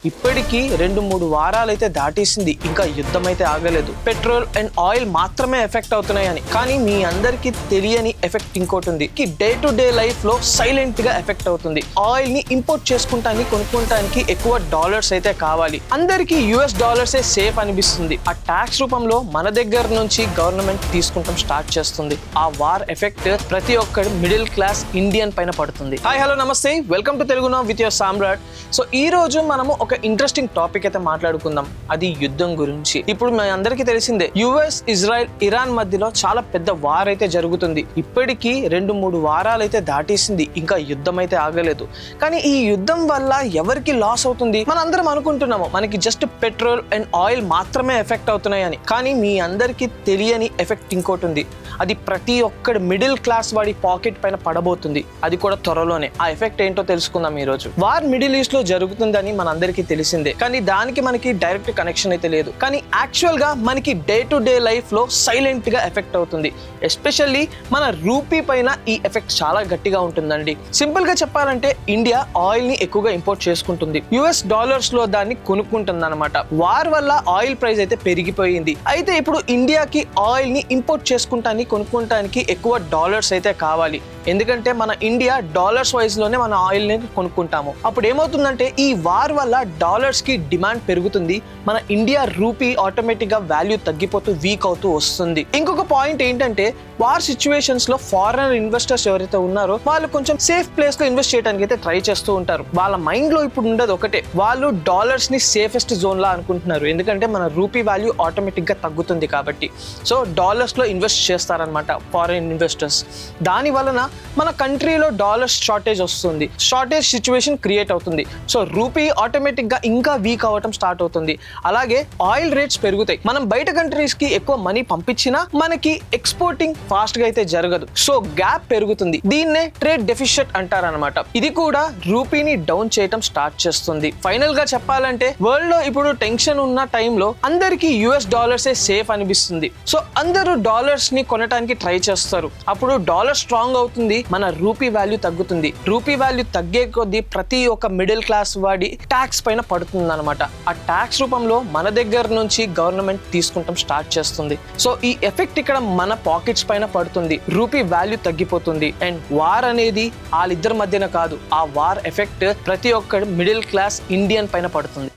ఇప్పటికీ 2-3 వారాలైతే దాటేసింది. ఇంకా యుద్ధం అయితే ఆగలేదు. పెట్రోల్ అండ్ ఆయిల్ మాత్రమే ఎఫెక్ట్ అవుతున్నాయని. కానీ మీ అందరికీ తెలియని ఎఫెక్ట్ ఇంకోటి ఉంది. డే టు డే లైఫ్ లో సైలెంట్ గా ఎఫెక్ట్ అవుతుంది. ఆయిల్ ని ఇంపోర్ట్ చేసుకుంటానికి కొనుక్కోవడానికి ఎక్కువ డాలర్స్ అయితే కావాలి. అందరికీ యుఎస్ డాలర్సే సేఫ్ అనిపిస్తుంది. ఆ ట్యాక్స్ రూపంలో మన దగ్గర నుంచి గవర్నమెంట్ తీసుకుంటాం స్టార్ట్ చేస్తుంది. ఆ వార్ ఎఫెక్ట్ ప్రతి ఒక్కటి మిడిల్ క్లాస్ ఇండియన్ పైన పడుతుంది. హాయ్ హలో నమస్తే, welcome to Telugu now with your Samrat. So ఈ రోజు మనము ఒక ఇంట్రెస్టింగ్ టాపిక్ అయితే మాట్లాడుకుందాం. అది యుద్ధం గురించి. ఇప్పుడు మీ అందరికీ తెలిసిందే, యుఎస్, ఇజ్రాయెల్, ఇరాన్ మధ్యలో చాలా పెద్ద వార్ అయితే జరుగుతుంది. ఇప్పటికీ 2-3 వారాలు అయితే దాటేసింది. ఇంకా యుద్ధం అయితే ఆగలేదు. కానీ ఈ యుద్ధం వల్ల ఎవరికి లాస్ అవుతుంది? మనందరం అనుకుంటున్నాము మనకి జస్ట్ పెట్రోల్ అండ్ ఆయిల్ మాత్రమే ఎఫెక్ట్ అవుతున్నాయని. కానీ మీ అందరికీ తెలియని ఎఫెక్ట్ ఇంకోటి ఉంది. అది ప్రతి ఒక్కడి మిడిల్ క్లాస్ వాడి పాకెట్ పైన పడబోతుంది. అది కూడా త్వరలోనే. ఆ ఎఫెక్ట్ ఏంటో తెలుసుకుందాం ఈ రోజు. వార్ మిడిల్ ఈస్ట్ లో జరుగుతుందని మనందరికీ తెలిసిందే. కానీ దానికి మనకి డైరెక్ట్ కనెక్షన్ అయితే లేదు. కానీ యాక్చువల్ గా మనకి డే టు డే లైఫ్ లో సైలెంట్ గా ఎఫెక్ట్ అవుతుంది. ఎస్పెషల్లీ మన రూపీ పైన ఈ ఎఫెక్ట్ చాలా గట్టిగా ఉంటుందండి. సింపుల్ గా చెప్పాలంటే ఇండియా ఆయిల్ ని ఎక్కువగా ఇంపోర్ట్ చేసుకుంటుంది. యుఎస్ డాలర్స్ లో దాన్ని కొనుక్కుంటుంది అనమాట. వార్ వల్ల ఆయిల్ ప్రైస్ అయితే పెరిగిపోయింది. అయితే ఇప్పుడు ఇండియాకి ఆయిల్ ని ఇంపోర్ట్ కొనుక్కోవడానికి ఎక్కువ డాలర్స్ అయితే కావాలి. ఎందుకంటే మన ఇండియా డాలర్స్ వైజ్ లోనే మన ఆయిల్ ని కొనుక్కుంటాము. అప్పుడు ఏమవుతుందంటే ఈ వార్ వల్ల డాలర్స్ కి డిమాండ్ పెరుగుతుంది. మన ఇండియా రూపీ ఆటోమేటిక్ గా వాల్యూ తగ్గిపోతూ వీక్ అవుతూ వస్తుంది. ఇంకొక పాయింట్ ఏంటంటే, వార్ సిచ్యువేషన్స్ లో ఫారెన్ ఇన్వెస్టర్స్ ఎవరైతే ఉన్నారో వాళ్ళు కొంచెం సేఫ్ ప్లేస్ లో ఇన్వెస్ట్ చేయడానికి అయితే ట్రై చేస్తూ ఉంటారు. వాళ్ళ మైండ్ లో ఇప్పుడు ఉండదు ఒకటే, వాళ్ళు డాలర్స్ ని సేఫెస్ట్ జోన్ లా అనుకుంటున్నారు. ఎందుకంటే మన రూపీ వాల్యూ ఆటోమేటిక్ గా తగ్గుతుంది కాబట్టి. సో డాలర్స్ లో ఇన్వెస్ట్ చేస్తారనమాట ఫారెన్ ఇన్వెస్టర్స్. దాని వలన మన కంట్రీలో డాలర్స్ షార్టేజ్ వస్తుంది. షార్టేజ్ సిచ్యువేషన్ క్రియేట్ అవుతుంది. సో రూపీ ఆటోమేటిక్ గా ఇంకా వీక్ అవ్వటం స్టార్ట్ అవుతుంది. అలాగే ఆయిల్ రేట్స్ పెరుగుతాయి. మనం బయట కంట్రీస్ కి ఎక్కువ మనీ పంపించినా మనకి ఎక్స్పోర్టింగ్ ఫాస్ట్ గా అయితే జరగదు. సో గ్యాప్ పెరుగుతుంది. దీన్నే ట్రేడ్ డెఫిసిట్ అంటారనమాట. ఇది కూడా రూపీని డౌన్ చేయటం స్టార్ట్ చేస్తుంది. ఫైనల్ గా చెప్పాలంటే వరల్డ్ లో ఇప్పుడు టెన్షన్ ఉన్న టైంలో అందరికీ యుఎస్ డాలర్సే సేఫ్ అనిపిస్తుంది. సో అందరూ డాలర్స్ ని కొనడానికి ట్రై చేస్తారు. అప్పుడు డాలర్ స్ట్రాంగ్ అవుతుంది, మన రూపీ వాల్యూ తగ్గుతుంది. రూపీ వాల్యూ తగ్గే కొద్దీ ప్రతి ఒక్క మిడిల్ క్లాస్ వాడి ట్యాక్స్ పైన పడుతుంది అనమాట. ఆ ట్యాక్స్ రూపంలో మన దగ్గర నుంచి గవర్నమెంట్ తీసుకుంటాం స్టార్ట్ చేస్తుంది. సో ఈ ఎఫెక్ట్ ఇక్కడ మన పాకెట్స్ పైన పడుతుంది. రూపీ వాల్యూ తగ్గిపోతుంది. అండ్ వార్ అనేది వాళ్ళిద్దరి మధ్యన కాదు, ఆ వార్ ఎఫెక్ట్ ప్రతి ఒక్క మిడిల్ క్లాస్ ఇండియన్ పైన పడుతుంది.